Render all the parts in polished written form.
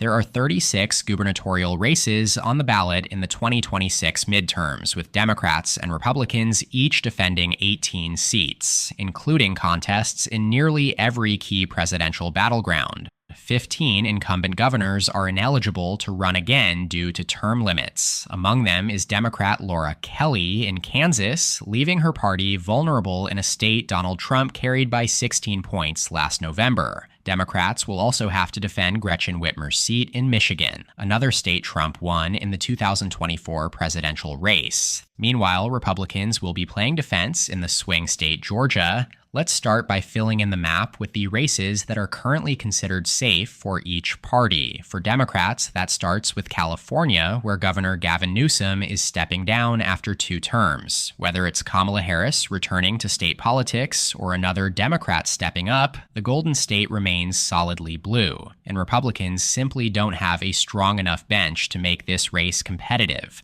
There are 36 gubernatorial races on the ballot in the 2026 midterms, with Democrats and Republicans each defending 18 seats, including contests in nearly every key presidential battleground. 15 incumbent governors are ineligible to run again due to term limits. Among them is Democrat Laura Kelly in Kansas, leaving her party vulnerable in a state Donald Trump carried by 16 points last November. Democrats will also have to defend Gretchen Whitmer's seat in Michigan, another state Trump won in the 2024 presidential race. Meanwhile, Republicans will be playing defense in the swing state Georgia. Let's start by filling in the map with the races that are currently considered safe for each party. For Democrats, that starts with California, where Governor Gavin Newsom is stepping down after 2 terms. Whether it's Kamala Harris returning to state politics or another Democrat stepping up, the Golden State remains solidly blue, and Republicans simply don't have a strong enough bench to make this race competitive.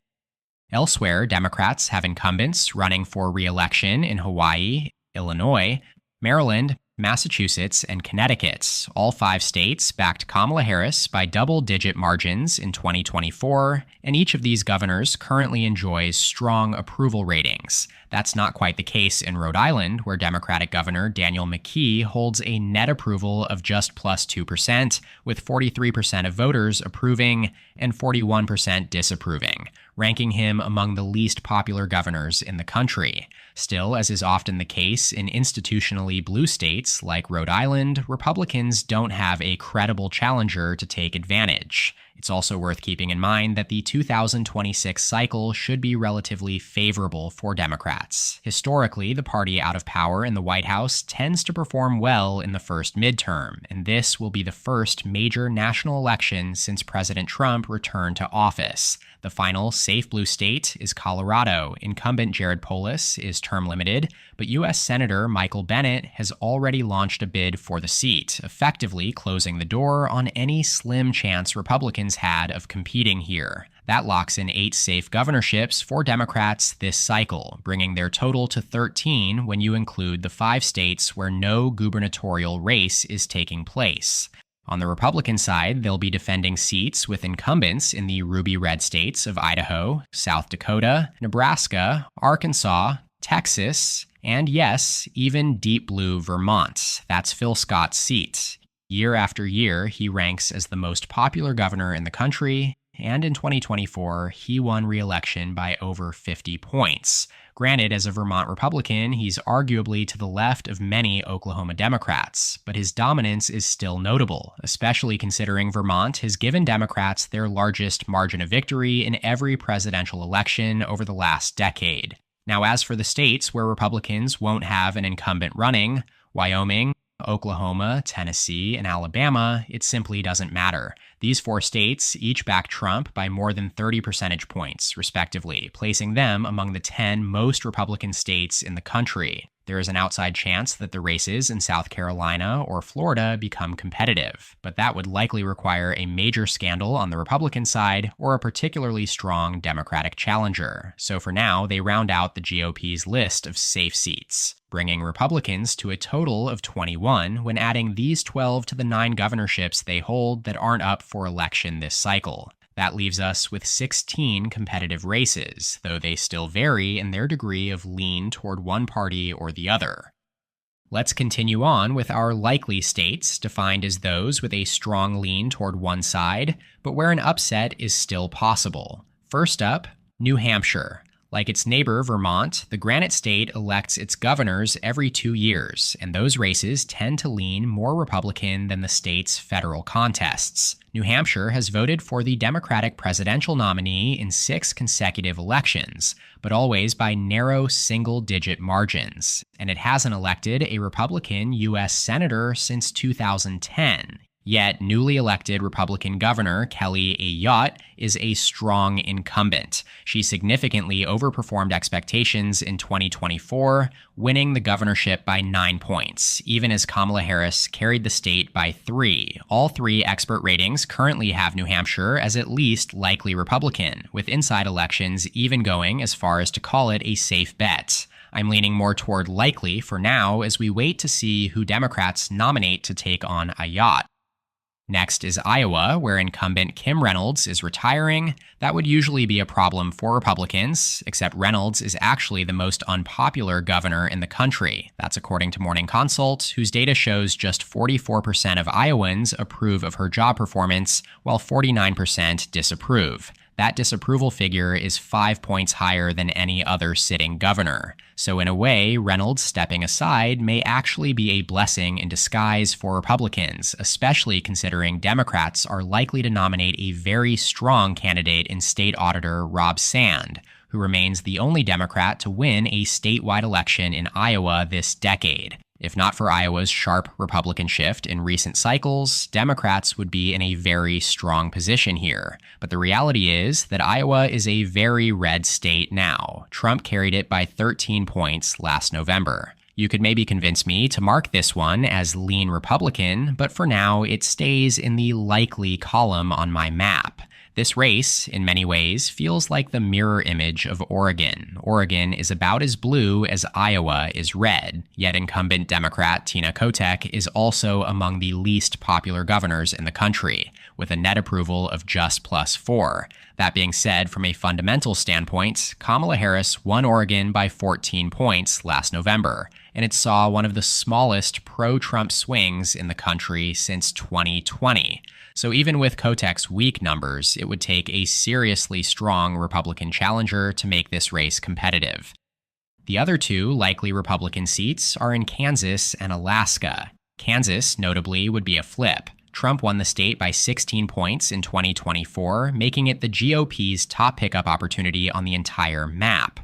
Elsewhere, Democrats have incumbents running for re-election in Hawaii, Illinois, Maryland, Massachusetts, and Connecticut. All 5 states backed Kamala Harris by double-digit margins in 2024, and each of these governors currently enjoys strong approval ratings. That's not quite the case in Rhode Island, where Democratic Governor Daniel McKee holds a net approval of just plus 2%, with 43% of voters approving and 41% disapproving, ranking him among the least popular governors in the country. Still, as is often the case in institutionally blue states like Rhode Island, Republicans don't have a credible challenger to take advantage. It's also worth keeping in mind that the 2026 cycle should be relatively favorable for Democrats. Historically, the party out of power in the White House tends to perform well in the first midterm, and this will be the first major national election since President Trump returned to office. The final safe blue state is Colorado. Incumbent Jared Polis is term limited, but U.S. Senator Michael Bennet has already launched a bid for the seat, effectively closing the door on any slim chance Republicans had of competing here. That locks in 8 safe governorships for Democrats this cycle, bringing their total to 13 when you include the 5 states where no gubernatorial race is taking place. On the Republican side, they'll be defending seats with incumbents in the ruby red states of Idaho, South Dakota, Nebraska, Arkansas, Texas, and yes, even deep blue Vermont. That's Phil Scott's seat. Year after year, he ranks as the most popular governor in the country, and in 2024, he won re-election by over 50 points. Granted, as a Vermont Republican, he's arguably to the left of many Oklahoma Democrats, but his dominance is still notable, especially considering Vermont has given Democrats their largest margin of victory in every presidential election over the last decade. Now, as for the states where Republicans won't have an incumbent running, Wyoming, Oklahoma, Tennessee, and Alabama, it simply doesn't matter. These 4 states each back Trump by more than 30 percentage points, respectively, placing them among the 10 most Republican states in the country. There is an outside chance that the races in South Carolina or Florida become competitive, but that would likely require a major scandal on the Republican side or a particularly strong Democratic challenger. So for now, they round out the GOP's list of safe seats, bringing Republicans to a total of 21 when adding these 12 to the 9 governorships they hold that aren't up for election this cycle. That leaves us with 16 competitive races, though they still vary in their degree of lean toward one party or the other. Let's continue on with our likely states, defined as those with a strong lean toward one side, but where an upset is still possible. First up, New Hampshire. Like its neighbor, Vermont, the Granite State elects its governors every 2 years, and those races tend to lean more Republican than the state's federal contests. New Hampshire has voted for the Democratic presidential nominee in 6 consecutive elections, but always by narrow single-digit margins, and it hasn't elected a Republican U.S. senator since 2010. Yet, newly elected Republican Governor Kelly Ayotte is a strong incumbent. She significantly overperformed expectations in 2024, winning the governorship by 9 points, even as Kamala Harris carried the state by 3. All 3 expert ratings currently have New Hampshire as at least likely Republican, with inside elections even going as far as to call it a safe bet. I'm leaning more toward likely for now as we wait to see who Democrats nominate to take on Ayotte. Next is Iowa, where incumbent Kim Reynolds is retiring. That would usually be a problem for Republicans, except Reynolds is actually the most unpopular governor in the country. That's according to Morning Consult, whose data shows just 44% of Iowans approve of her job performance, while 49% disapprove. That disapproval figure is 5 points higher than any other sitting governor. So in a way, Reynolds stepping aside may actually be a blessing in disguise for Republicans, especially considering Democrats are likely to nominate a very strong candidate in State Auditor Rob Sand, who remains the only Democrat to win a statewide election in Iowa this decade. If not for Iowa's sharp Republican shift in recent cycles, Democrats would be in a very strong position here. But the reality is that Iowa is a very red state now. Trump carried it by 13 points last November. You could maybe convince me to mark this one as lean Republican, but for now it stays in the likely column on my map. This race, in many ways, feels like the mirror image of Oregon. Oregon is about as blue as Iowa is red, yet incumbent Democrat Tina Kotek is also among the least popular governors in the country, with a net approval of just +4. That being said, from a fundamental standpoint, Kamala Harris won Oregon by 14 points last November, and it saw one of the smallest pro-Trump swings in the country since 2020. So even with Kotek's weak numbers, it would take a seriously strong Republican challenger to make this race competitive. The other two likely Republican seats are in Kansas and Alaska. Kansas, notably, would be a flip. Trump won the state by 16 points in 2024, making it the GOP's top pickup opportunity on the entire map.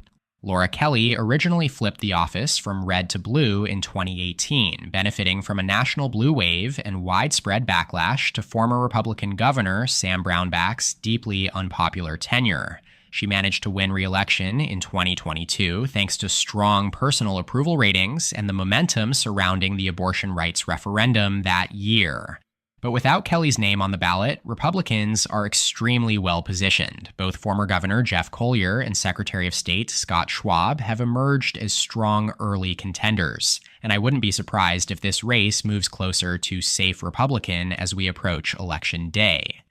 Laura Kelly originally flipped the office from red to blue in 2018, benefiting from a national blue wave and widespread backlash to former Republican Governor Sam Brownback's deeply unpopular tenure. She managed to win re-election in 2022 thanks to strong personal approval ratings and the momentum surrounding the abortion rights referendum that year. But without Kelly's name on the ballot, Republicans are extremely well positioned. Both former Governor Jeff Colyer and Secretary of State Scott Schwab have emerged as strong early contenders, and I wouldn't be surprised if this race moves closer to safe Republican as we approach Election Day.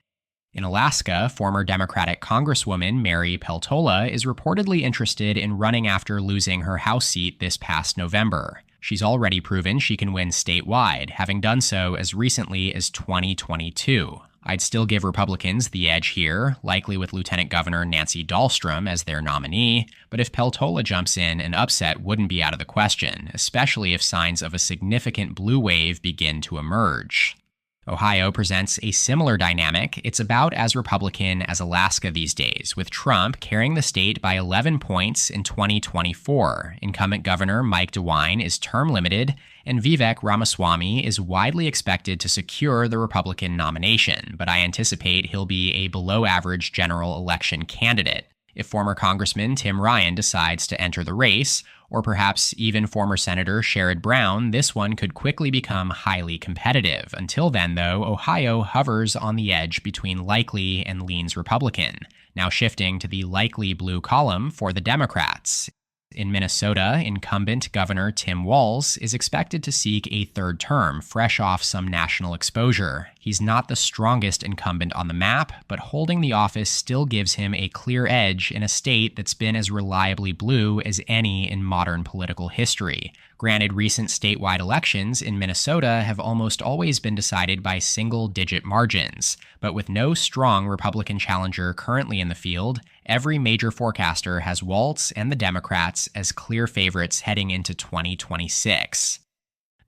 In Alaska, former Democratic Congresswoman Mary Peltola is reportedly interested in running after losing her House seat this past November. She's already proven she can win statewide, having done so as recently as 2022. I'd still give Republicans the edge here, likely with Lieutenant Governor Nancy Dahlstrom as their nominee, but if Peltola jumps in, an upset wouldn't be out of the question, especially if signs of a significant blue wave begin to emerge. Ohio presents a similar dynamic. It's about as Republican as Alaska these days, with Trump carrying the state by 11 points in 2024. Incumbent Governor Mike DeWine is term limited, and Vivek Ramaswamy is widely expected to secure the Republican nomination, but I anticipate he'll be a below-average general election candidate. If former Congressman Tim Ryan decides to enter the race, or perhaps even former Senator Sherrod Brown, this one could quickly become highly competitive. Until then, though, Ohio hovers on the edge between likely and leans Republican, now shifting to the likely blue column for the Democrats. In Minnesota, incumbent Governor Tim Walz is expected to seek a third term, fresh off some national exposure. He's not the strongest incumbent on the map, but holding the office still gives him a clear edge in a state that's been as reliably blue as any in modern political history. Granted, recent statewide elections in Minnesota have almost always been decided by single-digit margins, but with no strong Republican challenger currently in the field, every major forecaster has Walz and the Democrats as clear favorites heading into 2026.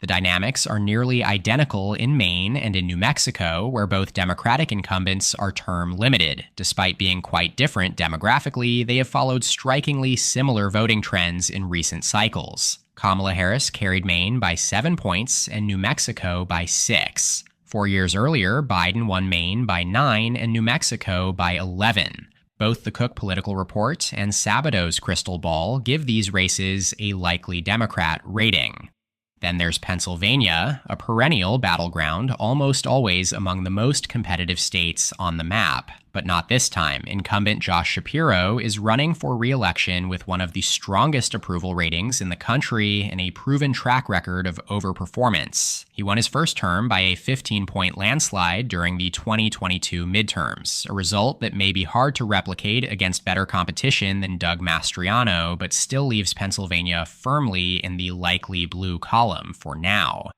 The dynamics are nearly identical in Maine and in New Mexico, where both Democratic incumbents are term limited. Despite being quite different demographically, they have followed strikingly similar voting trends in recent cycles. Kamala Harris carried Maine by 7 points and New Mexico by 6. 4 years earlier, Biden won Maine by 9 and New Mexico by 11. Both the Cook Political Report and Sabato's Crystal Ball give these races a likely Democrat rating. Then there's Pennsylvania, a perennial battleground, almost always among the most competitive states on the map. But not this time. Incumbent Josh Shapiro is running for re-election with one of the strongest approval ratings in the country and a proven track record of overperformance. He won his first term by a 15-point landslide during the 2022 midterms, a result that may be hard to replicate against better competition than Doug Mastriano, but still leaves Pennsylvania firmly in the likely blue column for now.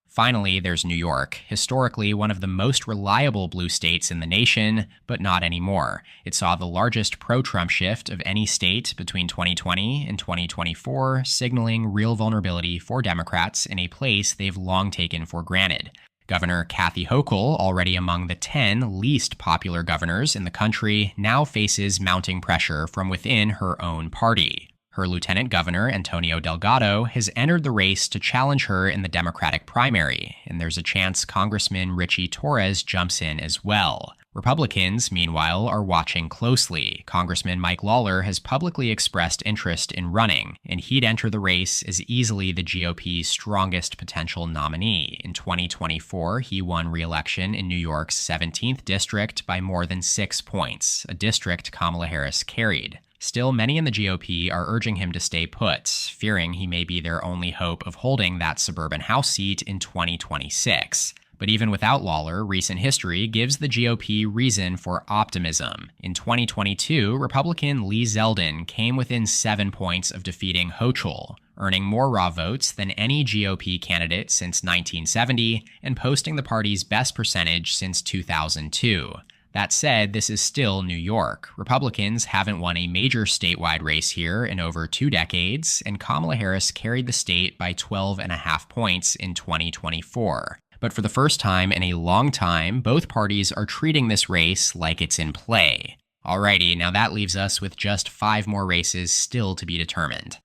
Finally, there's New York, historically one of the most reliable blue states in the nation, but not anymore. It saw the largest pro-Trump shift of any state between 2020 and 2024, signaling real vulnerability for Democrats in a place they've long taken for granted. Governor Kathy Hochul, already among the 10 least popular governors in the country, now faces mounting pressure from within her own party. Her lieutenant governor, Antonio Delgado, has entered the race to challenge her in the Democratic primary, and there's a chance Congressman Richie Torres jumps in as well. Republicans, meanwhile, are watching closely. Congressman Mike Lawler has publicly expressed interest in running, and he'd enter the race as easily the GOP's strongest potential nominee. In 2024, he won re-election in New York's 17th district by more than 6 points, a district Kamala Harris carried. Still, many in the GOP are urging him to stay put, fearing he may be their only hope of holding that suburban House seat in 2026. But even without Lawler, recent history gives the GOP reason for optimism. In 2022, Republican Lee Zeldin came within 7 points of defeating Hochul, earning more raw votes than any GOP candidate since 1970 and posting the party's best percentage since 2002. That said, this is still New York. Republicans haven't won a major statewide race here in over 2 decades, and Kamala Harris carried the state by 12.5 points in 2024. But for the first time in a long time, both parties are treating this race like it's in play. Alrighty, now that leaves us with just 5 more races still to be determined.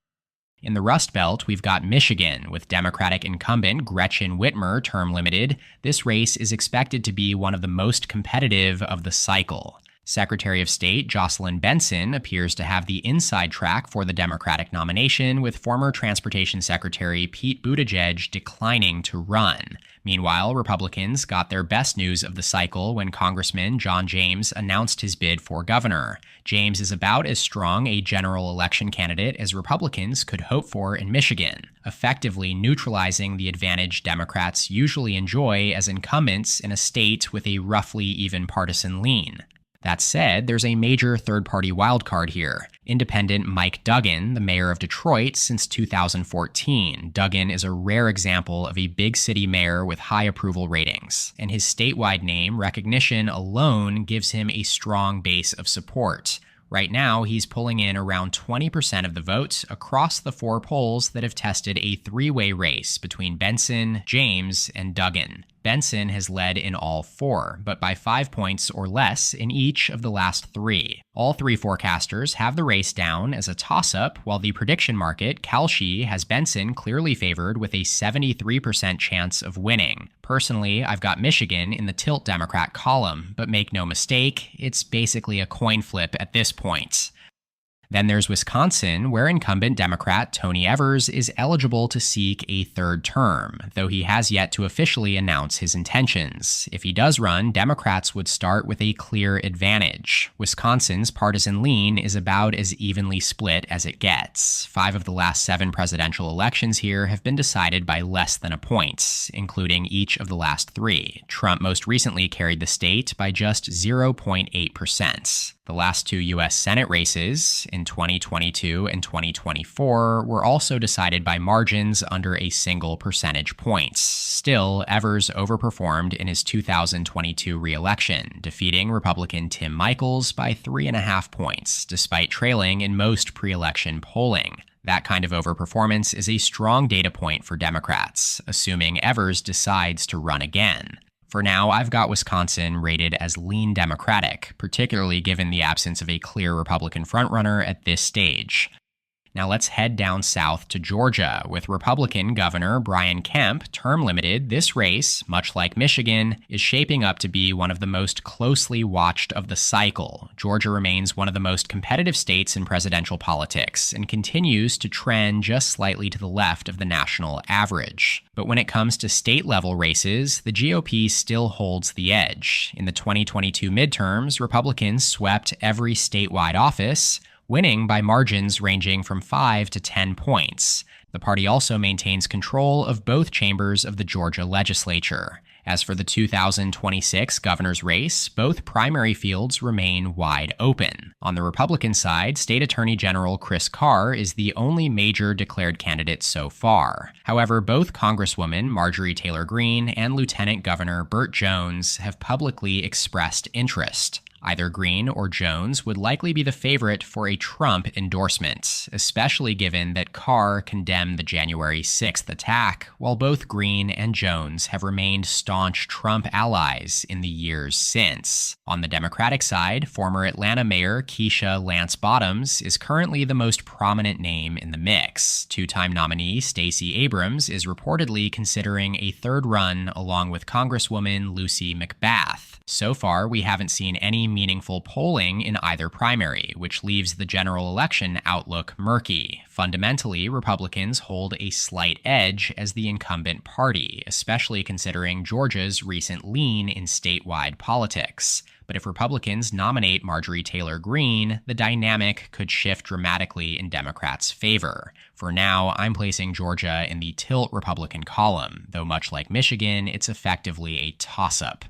In the Rust Belt, we've got Michigan, with Democratic incumbent Gretchen Whitmer term limited. This race is expected to be one of the most competitive of the cycle. Secretary of State Jocelyn Benson appears to have the inside track for the Democratic nomination, with former Transportation Secretary Pete Buttigieg declining to run. Meanwhile, Republicans got their best news of the cycle when Congressman John James announced his bid for governor. James is about as strong a general election candidate as Republicans could hope for in Michigan, effectively neutralizing the advantage Democrats usually enjoy as incumbents in a state with a roughly even partisan lean. That said, there's a major third-party wildcard here. Independent Mike Duggan, the mayor of Detroit since 2014. Duggan is a rare example of a big city mayor with high approval ratings, and his statewide name recognition alone gives him a strong base of support. Right now, he's pulling in around 20% of the votes across the 4 polls that have tested a 3-way race between Benson, James, and Duggan. Benson has led in all 4, but by 5 points or less in each of the last 3. All 3 forecasters have the race down as a toss-up, while the prediction market, Kalshi, has Benson clearly favored with a 73% chance of winning. Personally, I've got Michigan in the tilt Democrat column, but make no mistake, it's basically a coin flip at this point. Then there's Wisconsin, where incumbent Democrat Tony Evers is eligible to seek a 3rd term, though he has yet to officially announce his intentions. If he does run, Democrats would start with a clear advantage. Wisconsin's partisan lean is about as evenly split as it gets. 5 of the last 7 presidential elections here have been decided by less than a point, including each of the last 3. Trump most recently carried the state by just 0.8%. The last 2 U.S. Senate races, in 2022 and 2024, were also decided by margins under a single percentage point. Still, Evers overperformed in his 2022 re-election, defeating Republican Tim Michels by 3.5 points, despite trailing in most pre-election polling. That kind of overperformance is a strong data point for Democrats, assuming Evers decides to run again. For now, I've got Wisconsin rated as lean Democratic, particularly given the absence of a clear Republican frontrunner at this stage. Now let's head down south to Georgia. With Republican Governor Brian Kemp term limited, this race, much like Michigan, is shaping up to be one of the most closely watched of the cycle. Georgia remains one of the most competitive states in presidential politics and continues to trend just slightly to the left of the national average. But when it comes to state-level races, the GOP still holds the edge. In the 2022 midterms, Republicans swept every statewide office, winning by margins ranging from 5 to 10 points. The party also maintains control of both chambers of the Georgia legislature. As for the 2026 governor's race, both primary fields remain wide open. On the Republican side, State Attorney General Chris Carr is the only major declared candidate so far. However, both Congresswoman Marjorie Taylor Greene and Lieutenant Governor Burt Jones have publicly expressed interest. Either Greene or Jones would likely be the favorite for a Trump endorsement, especially given that Carr condemned the January 6th attack, while both Greene and Jones have remained staunch Trump allies in the years since. On the Democratic side, former Atlanta Mayor Keisha Lance Bottoms is currently the most prominent name in the mix. Two-time nominee Stacey Abrams is reportedly considering a third run along with Congresswoman Lucy McBath. So far, we haven't seen any meaningful polling in either primary, which leaves the general election outlook murky. Fundamentally, Republicans hold a slight edge as the incumbent party, especially considering Georgia's recent lean in statewide politics. But if Republicans nominate Marjorie Taylor Greene, the dynamic could shift dramatically in Democrats' favor. For now, I'm placing Georgia in the tilt Republican column, though much like Michigan, it's effectively a toss-up.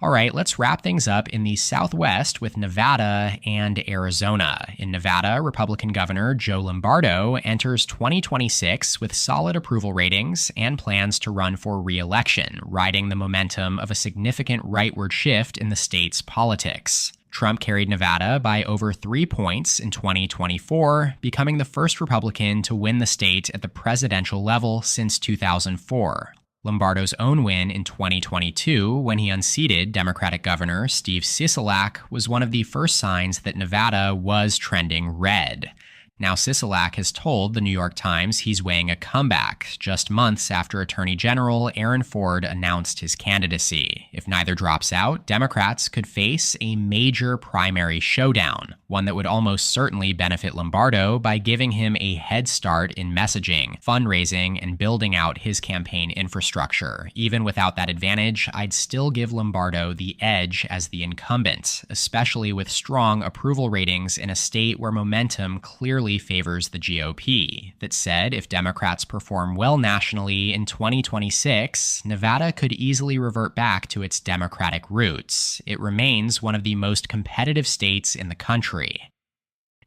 All right, let's wrap things up in the Southwest with Nevada and Arizona. In Nevada, Republican Governor Joe Lombardo enters 2026 with solid approval ratings and plans to run for re-election, riding the momentum of a significant rightward shift in the state's politics. Trump carried Nevada by over 3 points in 2024, becoming the first Republican to win the state at the presidential level since 2004. Lombardo's own win in 2022, when he unseated Democratic Governor Steve Sisolak, was one of the first signs that Nevada was trending red. Now, Sisolak has told the New York Times he's weighing a comeback, just months after Attorney General Aaron Ford announced his candidacy. If neither drops out, Democrats could face a major primary showdown, one that would almost certainly benefit Lombardo by giving him a head start in messaging, fundraising, and building out his campaign infrastructure. Even without that advantage, I'd still give Lombardo the edge as the incumbent, especially with strong approval ratings in a state where momentum clearly favors the GOP. That said, if Democrats perform well nationally in 2026, Nevada could easily revert back to its Democratic roots. It remains one of the most competitive states in the country.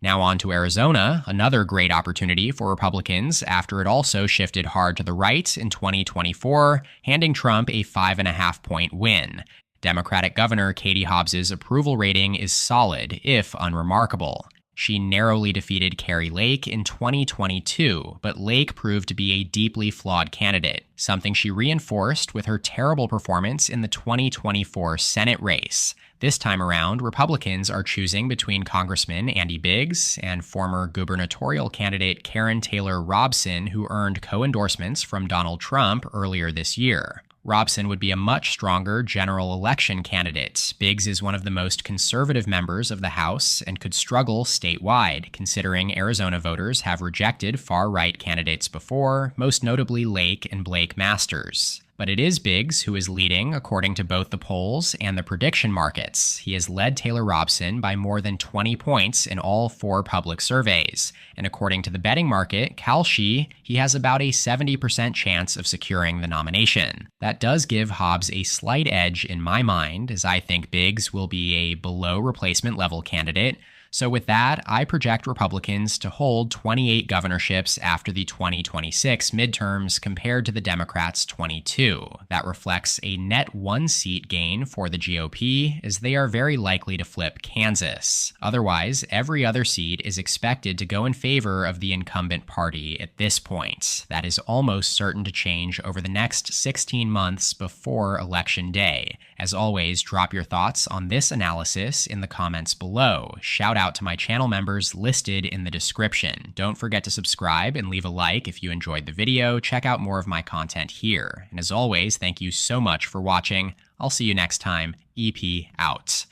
Now on to Arizona, another great opportunity for Republicans after it also shifted hard to the right in 2024, handing Trump a 5.5-point win. Democratic Governor Katie Hobbs's approval rating is solid, if unremarkable. She narrowly defeated Kari Lake in 2022, but Lake proved to be a deeply flawed candidate, something she reinforced with her terrible performance in the 2024 Senate race. This time around, Republicans are choosing between Congressman Andy Biggs and former gubernatorial candidate Karen Taylor Robson, who earned co-endorsements from Donald Trump earlier this year. Robson would be a much stronger general election candidate. Biggs is one of the most conservative members of the House and could struggle statewide, considering Arizona voters have rejected far-right candidates before, most notably Lake and Blake Masters. But it is Biggs who is leading, according to both the polls and the prediction markets. He has led Taylor Robson by more than 20 points in all 4 public surveys. And according to the betting market, Kalshi, he has about a 70% chance of securing the nomination. That does give Hobbs a slight edge in my mind, as I think Biggs will be a below replacement level candidate. So with that, I project Republicans to hold 28 governorships after the 2026 midterms compared to the Democrats' 22. That reflects a net 1-seat gain for the GOP, as they are very likely to flip Kansas. Otherwise, every other seat is expected to go in favor of the incumbent party at this point. That is almost certain to change over the next 16 months before Election Day. As always, drop your thoughts on this analysis in the comments below. Shout out out to my channel members listed in the description. Don't forget to subscribe and leave a like if you enjoyed the video. Check out more of my content here. And as always, thank you so much for watching. I'll see you next time. EP out.